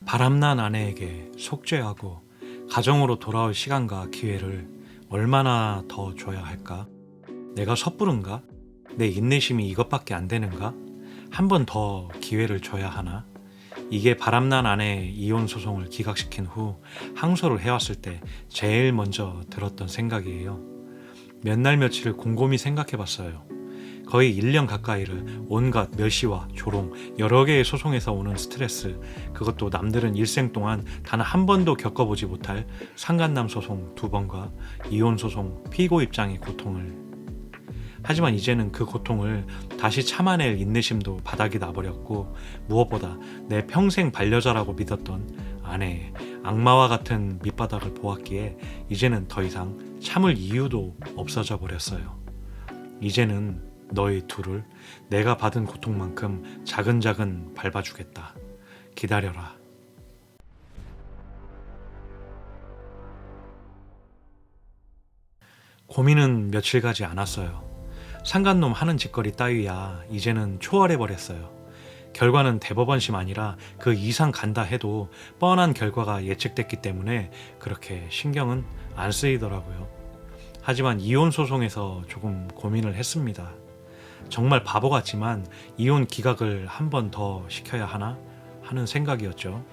바람난 아내에게 속죄하고 가정으로 돌아올 시간과 기회를 얼마나 더 줘야 할까? 내가 섣부른가? 내 인내심이 이것밖에 안 되는가? 한 번 더 기회를 줘야 하나? 이게 바람난 아내의 이혼 소송을 기각시킨 후 항소를 해왔을 때 제일 먼저 들었던 생각이에요. 몇 날 며칠을 곰곰이 생각해봤어요. 거의 1년 가까이를 온갖 멸시와 조롱, 여러 개의 소송에서 오는 스트레스, 그것도 남들은 일생 동안 단 한 번도 겪어보지 못할 상간남 소송 2번과 이혼 소송 피고 입장의 고통을. 하지만 이제는 그 고통을 다시 참아낼 인내심도 바닥이 나버렸고, 무엇보다 내 평생 반려자라고 믿었던 아내의 악마와 같은 밑바닥을 보았기에 이제는 더 이상 참을 이유도 없어져 버렸어요. 이제는 너희 둘을 내가 받은 고통만큼 자근자근 밟아주겠다. 기다려라. 고민은 며칠 가지 않았어요. 상간놈 하는 짓거리 따위야 이제는 초월해버렸어요. 결과는 대법원심 아니라 그 이상 간다 해도 뻔한 결과가 예측됐기 때문에 그렇게 신경은 안 쓰이더라고요. 하지만 이혼 소송에서 조금 고민을 했습니다. 정말 바보 같지만 이혼 기각을 한 번 더 시켜야 하나 하는 생각이었죠.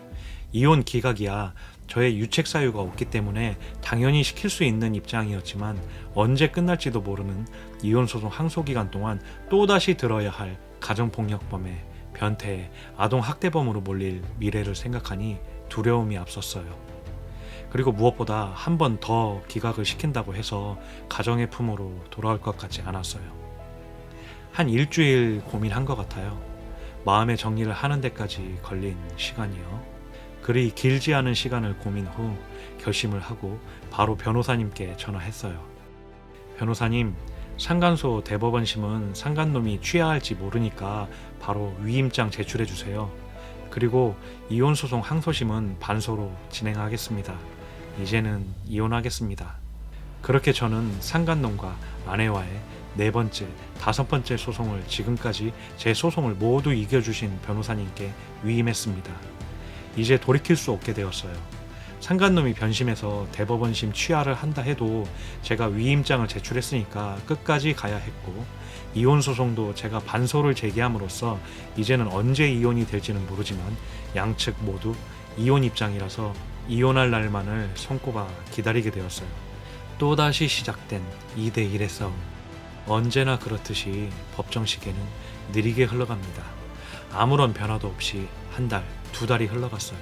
이혼 기각이야 저의 유책 사유가 없기 때문에 당연히 시킬 수 있는 입장이었지만, 언제 끝날지도 모르는 이혼 소송 항소 기간 동안 또다시 들어야 할 가정폭력범의 변태의 아동학대범으로 몰릴 미래를 생각하니 두려움이 앞섰어요. 그리고 무엇보다 한 번 더 기각을 시킨다고 해서 가정의 품으로 돌아올 것 같지 않았어요. 한 일주일 고민한 것 같아요. 마음의 정리를 하는 데까지 걸린 시간이요. 그리 길지 않은 시간을 고민 후 결심을 하고 바로 변호사님께 전화했어요. 변호사님, 상간소 대법원심은 상간놈이 취하할지 모르니까 바로 위임장 제출해 주세요. 그리고 이혼소송 항소심은 반소로 진행하겠습니다. 이제는 이혼하겠습니다. 그렇게 저는 상간놈과 아내와의 4번째, 5번째 소송을 지금까지 제 소송을 모두 이겨주신 변호사님께 위임했습니다. 이제 돌이킬 수 없게 되었어요. 상간놈이 변심해서 대법원심 취하를 한다 해도 제가 위임장을 제출했으니까 끝까지 가야 했고, 이혼 소송도 제가 반소를 제기함으로써 이제는 언제 이혼이 될지는 모르지만 양측 모두 이혼 입장이라서 이혼할 날만을 손꼽아 기다리게 되었어요. 또다시 시작된 2대1의 싸움. 언제나 그렇듯이 법정 시계는 느리게 흘러갑니다. 아무런 변화도 없이 1달, 2달이 흘러갔어요.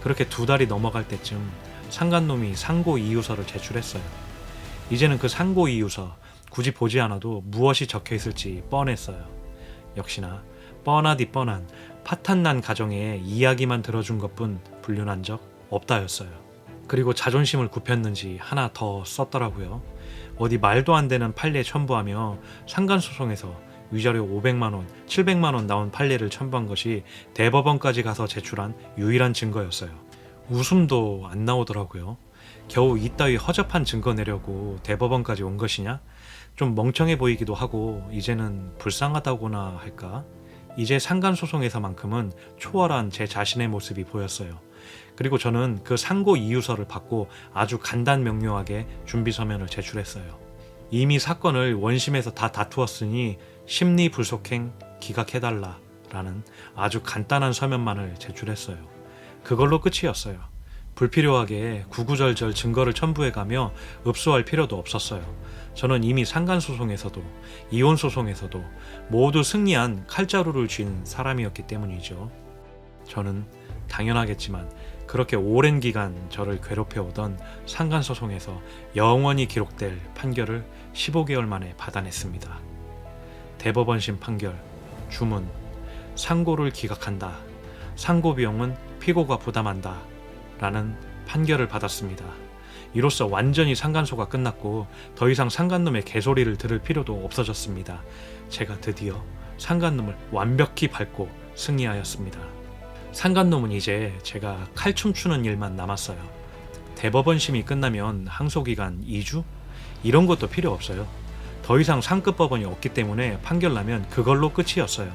그렇게 2달이 넘어갈 때쯤 상간놈이 상고 이유서를 제출했어요. 이제는 그 상고 이유서 굳이 보지 않아도 무엇이 적혀 있을지 뻔했어요. 역시나 뻔하디 뻔한 파탄난 가정의 이야기만 들어준 것뿐 불륜한 적 없다였어요. 그리고 자존심을 굽혔는지 하나 더 썼더라고요. 어디 말도 안 되는 판례 첨부하며 상간소송에서 위자료 500만원, 700만원 나온 판례를 첨부한 것이 대법원까지 가서 제출한 유일한 증거였어요. 웃음도 안 나오더라고요. 겨우 이따위 허접한 증거 내려고 대법원까지 온 것이냐? 좀 멍청해 보이기도 하고 이제는 불쌍하다고나 할까? 이제 상간소송에서만큼은 초월한 제 자신의 모습이 보였어요. 그리고 저는 그 상고 이유서를 받고 아주 간단명료하게 준비서면을 제출했어요. 이미 사건을 원심에서 다 다투었으니 심리불속행 기각해달라라는 아주 간단한 서면만을 제출했어요. 그걸로 끝이었어요. 불필요하게 구구절절 증거를 첨부해가며 읍소할 필요도 없었어요. 저는 이미 상간소송에서도 이혼소송에서도 모두 승리한 칼자루를 쥔 사람이었기 때문이죠. 저는 당연하겠지만 그렇게 오랜 기간 저를 괴롭혀오던 상간소송에서 영원히 기록될 판결을 15개월 만에 받아냈습니다. 대법원심 판결, 주문, 상고를 기각한다. 상고 비용은 피고가 부담한다. 라는 판결을 받았습니다. 이로써 완전히 상간소가 끝났고 더 이상 상간놈의 개소리를 들을 필요도 없어졌습니다. 제가 드디어 상간놈을 완벽히 밟고 승리하였습니다. 상간놈은 이제 제가 칼춤 추는 일만 남았어요. 대법원심이 끝나면 항소기간 2주? 이런 것도 필요 없어요. 더 이상 상급 법원이 없기 때문에 판결 나면 그걸로 끝이었어요.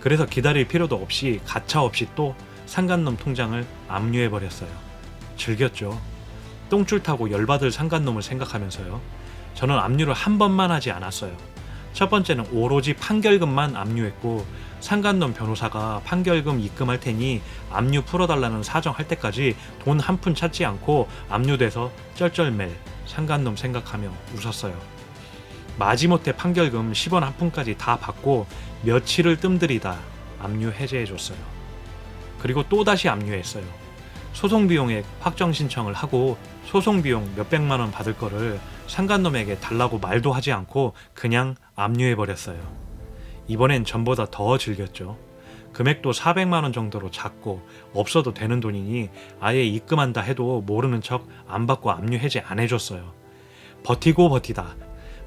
그래서 기다릴 필요도 없이 가차없이 또 상간놈 통장을 압류해버렸어요. 즐겼죠. 똥줄 타고 열받을 상간놈을 생각하면서요. 저는 압류를 한 번만 하지 않았어요. 첫 번째는 오로지 판결금만 압류했고, 상간놈 변호사가 판결금 입금할 테니 압류 풀어달라는 사정할 때까지 돈 한 푼 찾지 않고 압류돼서 쩔쩔맬 상간놈 생각하며 웃었어요. 마지못해 판결금 10원 한 푼까지 다 받고 며칠을 뜸들이다 압류 해제해줬어요. 그리고 또다시 압류했어요. 소송비용액 확정 신청을 하고 소송비용 몇백만 원 받을 거를 상간놈에게 달라고 말도 하지 않고 그냥 압류해버렸어요. 이번엔 전보다 더 즐겼죠. 금액도 400만 원 정도로 작고 없어도 되는 돈이니 아예 입금한다 해도 모르는 척 안 받고 압류 해제 안 해줬어요. 버티고 버티다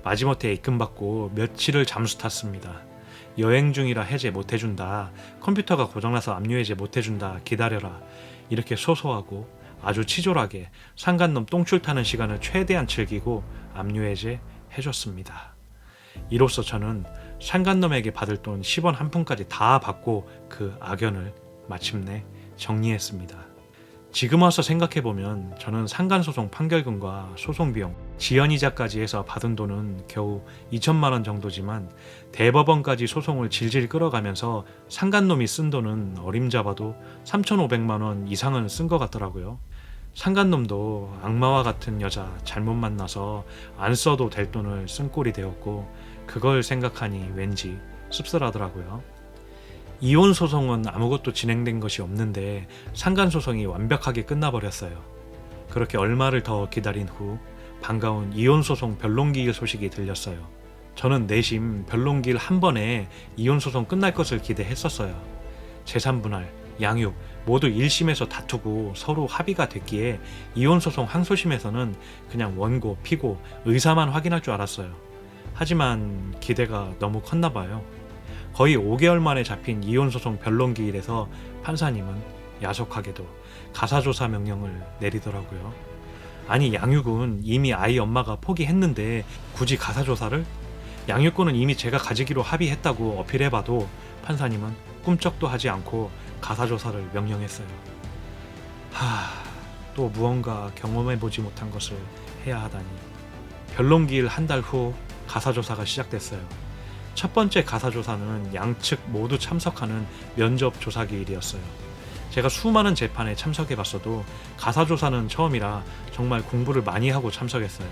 마지못해 입금받고 며칠을 잠수 탔습니다. 여행 중이라 해제 못해준다, 컴퓨터가 고장나서 압류 해제 못해준다, 기다려라, 이렇게 소소하고 아주 치졸하게 상간놈 똥줄 타는 시간을 최대한 즐기고 압류 해제 해줬습니다. 이로써 저는 상간놈에게 받을 돈 10원 한 푼까지 다 받고 그 악연을 마침내 정리했습니다. 지금 와서 생각해보면 저는 상간소송 판결금과 소송비용, 지연이자까지 해서 받은 돈은 겨우 2천만 원 정도지만 대법원까지 소송을 질질 끌어가면서 상간놈이 쓴 돈은 어림잡아도 3,500만 원 이상은 쓴 것 같더라고요. 상간놈도 악마와 같은 여자 잘못 만나서 안 써도 될 돈을 쓴 꼴이 되었고, 그걸 생각하니 왠지 씁쓸하더라고요. 이혼 소송은 아무것도 진행된 것이 없는데 상간 소송이 완벽하게 끝나버렸어요. 그렇게 얼마를 더 기다린 후 반가운 이혼 소송 변론기일 소식이 들렸어요. 저는 내심 변론기일 한 번에 이혼 소송 끝날 것을 기대했었어요. 재산분할, 양육 모두 1심에서 다투고 서로 합의가 됐기에 이혼 소송 항소심에서는 그냥 원고, 피고, 의사만 확인할 줄 알았어요. 하지만 기대가 너무 컸나 봐요. 거의 5개월 만에 잡힌 이혼소송 변론기일에서 판사님은 야속하게도 가사조사 명령을 내리더라고요. 아니, 양육은 이미 아이 엄마가 포기했는데 굳이 가사조사를? 양육권은 이미 제가 가지기로 합의했다고 어필해봐도 판사님은 꿈쩍도 하지 않고 가사조사를 명령했어요. 또 무언가 경험해보지 못한 것을 해야 하다니. 변론기일 한 달 후 가사조사가 시작됐어요. 첫 번째 가사조사는 양측 모두 참석하는 면접조사기일이었어요. 제가 수많은 재판에 참석해봤어도 가사조사는 처음이라 정말 공부를 많이 하고 참석했어요.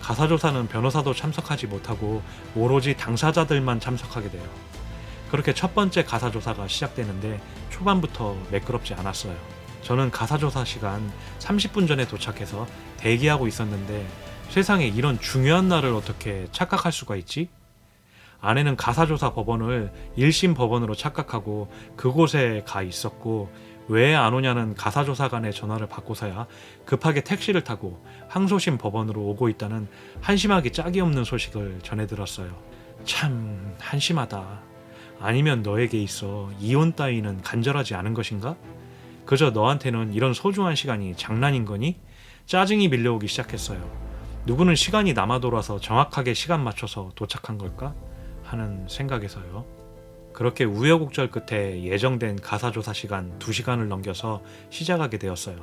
가사조사는 변호사도 참석하지 못하고 오로지 당사자들만 참석하게 돼요. 그렇게 첫 번째 가사조사가 시작되는데 초반부터 매끄럽지 않았어요. 저는 가사조사 시간 30분 전에 도착해서 대기하고 있었는데 세상에 이런 중요한 날을 어떻게 착각할 수가 있지? 아내는 가사조사 법원을 1심 법원으로 착각하고 그곳에 가 있었고, 왜 안 오냐는 가사조사관의 전화를 받고서야 급하게 택시를 타고 항소심 법원으로 오고 있다는 한심하기 짝이 없는 소식을 전해 들었어요. 참 한심하다. 아니면 너에게 있어 이혼 따위는 간절하지 않은 것인가? 그저 너한테는 이런 소중한 시간이 장난인 거니? 짜증이 밀려오기 시작했어요. 누구는 시간이 남아 돌아서 정확하게 시간 맞춰서 도착한 걸까? 하는 생각에서요. 그렇게 우여곡절 끝에 예정된 가사조사 시간 2시간을 넘겨서 시작하게 되었어요.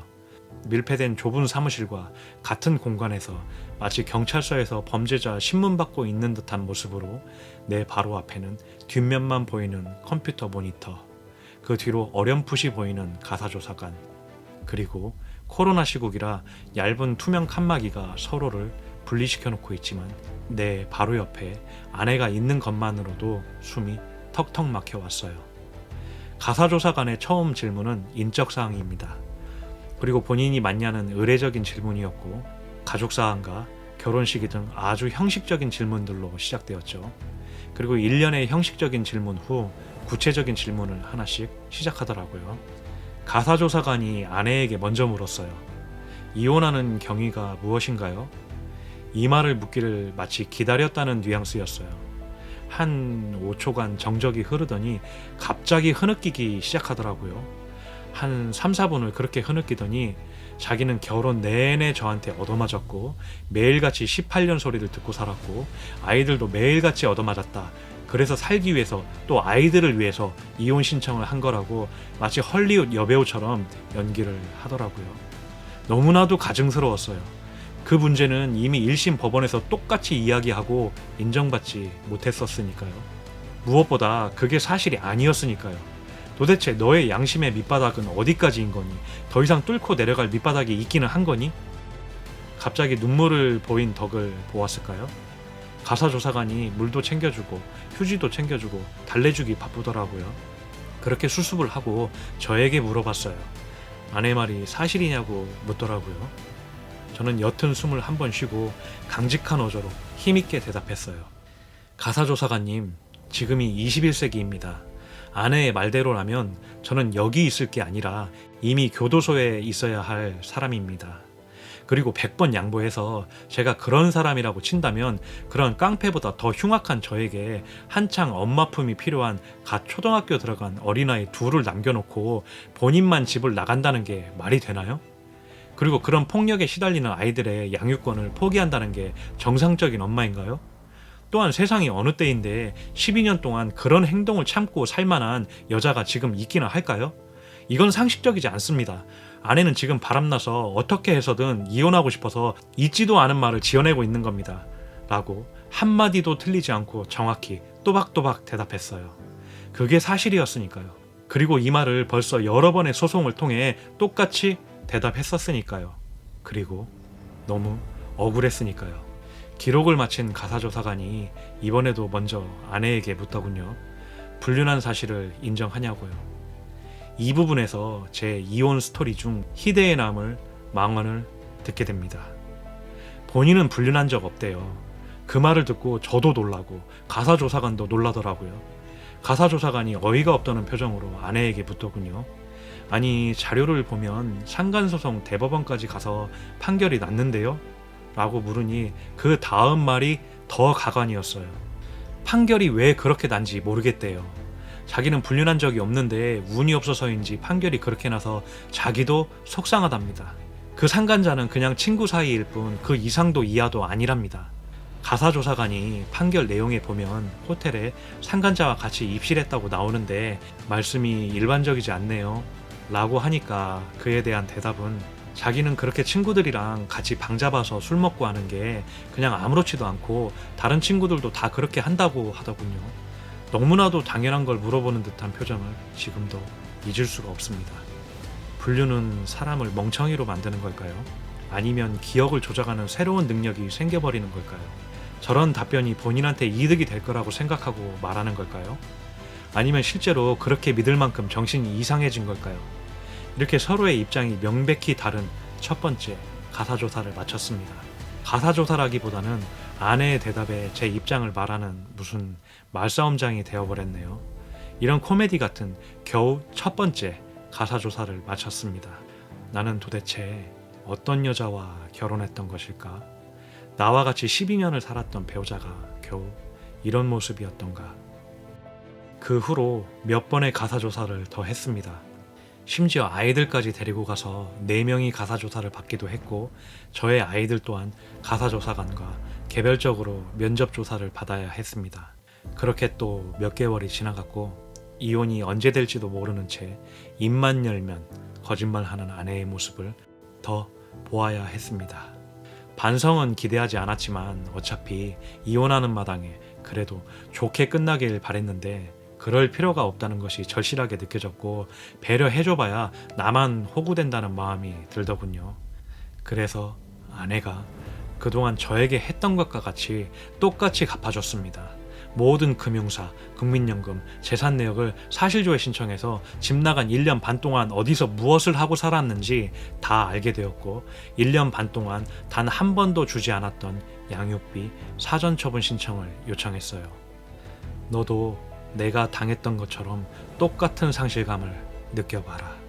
밀폐된 좁은 사무실과 같은 공간에서 마치 경찰서에서 범죄자 신문받고 있는 듯한 모습으로 내 바로 앞에는 뒷면만 보이는 컴퓨터 모니터, 그 뒤로 어렴풋이 보이는 가사조사관, 그리고 코로나 시국이라 얇은 투명 칸막이가 서로를 분리시켜 놓고 있지만 내 바로 옆에 아내가 있는 것만으로도 숨이 턱턱 막혀 왔어요. 가사조사관의 처음 질문은 인적사항입니다. 그리고 본인이 맞냐는 의례적인 질문이었고, 가족사항과 결혼시기 등 아주 형식적인 질문들로 시작되었죠. 그리고 1년의 형식적인 질문 후 구체적인 질문을 하나씩 시작하더라고요. 가사조사관이 아내에게 먼저 물었어요. 이혼하는 경위가 무엇인가요? 이 말을 묻기를 마치 기다렸다는 뉘앙스였어요. 한 5초간 정적이 흐르더니 갑자기 흐느끼기 시작하더라고요. 한 3, 4분을 그렇게 흐느끼더니 자기는 결혼 내내 저한테 얻어맞았고 매일같이 18년 소리를 듣고 살았고 아이들도 매일같이 얻어맞았다, 그래서 살기 위해서 또 아이들을 위해서 이혼 신청을 한 거라고 마치 헐리우드 여배우처럼 연기를 하더라고요. 너무나도 가증스러웠어요. 그 문제는 이미 1심 법원에서 똑같이 이야기하고 인정받지 못했었으니까요. 무엇보다 그게 사실이 아니었으니까요. 도대체 너의 양심의 밑바닥은 어디까지인 거니? 더 이상 뚫고 내려갈 밑바닥이 있기는 한 거니? 갑자기 눈물을 보인 덕을 보았을까요? 가사조사관이 물도 챙겨주고 휴지도 챙겨주고 달래주기 바쁘더라고요. 그렇게 수습을 하고 저에게 물어봤어요. 아내 말이 사실이냐고 묻더라고요. 저는 옅은 숨을 한 번 쉬고 강직한 어조로 힘있게 대답했어요. 가사조사관님, 지금이 21세기입니다. 아내의 말대로라면 저는 여기 있을 게 아니라 이미 교도소에 있어야 할 사람입니다. 그리고 100번 양보해서 제가 그런 사람이라고 친다면 그런 깡패보다 더 흉악한 저에게 한창 엄마 품이 필요한 갓 초등학교 들어간 어린아이 둘을 남겨놓고 본인만 집을 나간다는 게 말이 되나요? 그리고 그런 폭력에 시달리는 아이들의 양육권을 포기한다는 게 정상적인 엄마인가요? 또한 세상이 어느 때인데 12년 동안 그런 행동을 참고 살만한 여자가 지금 있기나 할까요? 이건 상식적이지 않습니다. 아내는 지금 바람나서 어떻게 해서든 이혼하고 싶어서 있지도 않은 말을 지어내고 있는 겁니다. 라고 한마디도 틀리지 않고 정확히 또박또박 대답했어요. 그게 사실이었으니까요. 그리고 이 말을 벌써 여러 번의 소송을 통해 똑같이 대답했었으니까요. 그리고 너무 억울했으니까요. 기록을 마친 가사조사관이 이번에도 먼저 아내에게 묻더군요. 불륜한 사실을 인정하냐고요. 이 부분에서 제 이혼 스토리 중 희대의 남을 망언을 듣게 됩니다. 본인은 불륜한 적 없대요. 그 말을 듣고 저도 놀라고 가사조사관도 놀라더라고요. 가사조사관이 어이가 없다는 표정으로 아내에게 묻더군요. 아니, 자료를 보면 상간소송 대법원까지 가서 판결이 났는데요? 라고 물으니 그 다음 말이 더 가관이었어요. 판결이 왜 그렇게 난지 모르겠대요. 자기는 불륜한 적이 없는데 운이 없어서인지 판결이 그렇게 나서 자기도 속상하답니다. 그 상간자는 그냥 친구 사이일 뿐 그 이상도 이하도 아니랍니다. 가사조사관이 판결 내용에 보면 호텔에 상간자와 같이 입실했다고 나오는데 말씀이 일반적이지 않네요. 라고 하니까 그에 대한 대답은 자기는 그렇게 친구들이랑 같이 방 잡아서 술 먹고 하는 게 그냥 아무렇지도 않고 다른 친구들도 다 그렇게 한다고 하더군요. 너무나도 당연한 걸 물어보는 듯한 표정을 지금도 잊을 수가 없습니다. 불륜은 사람을 멍청이로 만드는 걸까요? 아니면 기억을 조작하는 새로운 능력이 생겨버리는 걸까요? 저런 답변이 본인한테 이득이 될 거라고 생각하고 말하는 걸까요? 아니면 실제로 그렇게 믿을 만큼 정신이 이상해진 걸까요? 이렇게 서로의 입장이 명백히 다른 첫 번째 가사조사를 마쳤습니다. 가사조사라기보다는 아내의 대답에 제 입장을 말하는 무슨 말싸움장이 되어버렸네요. 이런 코미디 같은 겨우 첫 번째 가사조사를 마쳤습니다. 나는 도대체 어떤 여자와 결혼했던 것일까? 나와 같이 12년을 살았던 배우자가 겨우 이런 모습이었던가? 그 후로 몇 번의 가사조사를 더 했습니다. 심지어 아이들까지 데리고 가서 4명이 가사조사를 받기도 했고 저의 아이들 또한 가사조사관과 개별적으로 면접조사를 받아야 했습니다. 그렇게 또 몇 개월이 지나갔고 이혼이 언제 될지도 모르는 채 입만 열면 거짓말하는 아내의 모습을 더 보아야 했습니다. 반성은 기대하지 않았지만 어차피 이혼하는 마당에 그래도 좋게 끝나길 바랬는데 그럴 필요가 없다는 것이 절실하게 느껴졌고 배려해줘봐야 나만 호구된다는 마음이 들더군요. 그래서 아내가 그동안 저에게 했던 것과 같이 똑같이 갚아줬습니다. 모든 금융사, 국민연금, 재산 내역을 사실조회 신청해서 집 나간 1년 반 동안 어디서 무엇을 하고 살았는지 다 알게 되었고 1년 반 동안 단 한 번도 주지 않았던 양육비 사전 처분 신청을 요청했어요. 너도 내가 당했던 것처럼 똑같은 상실감을 느껴봐라.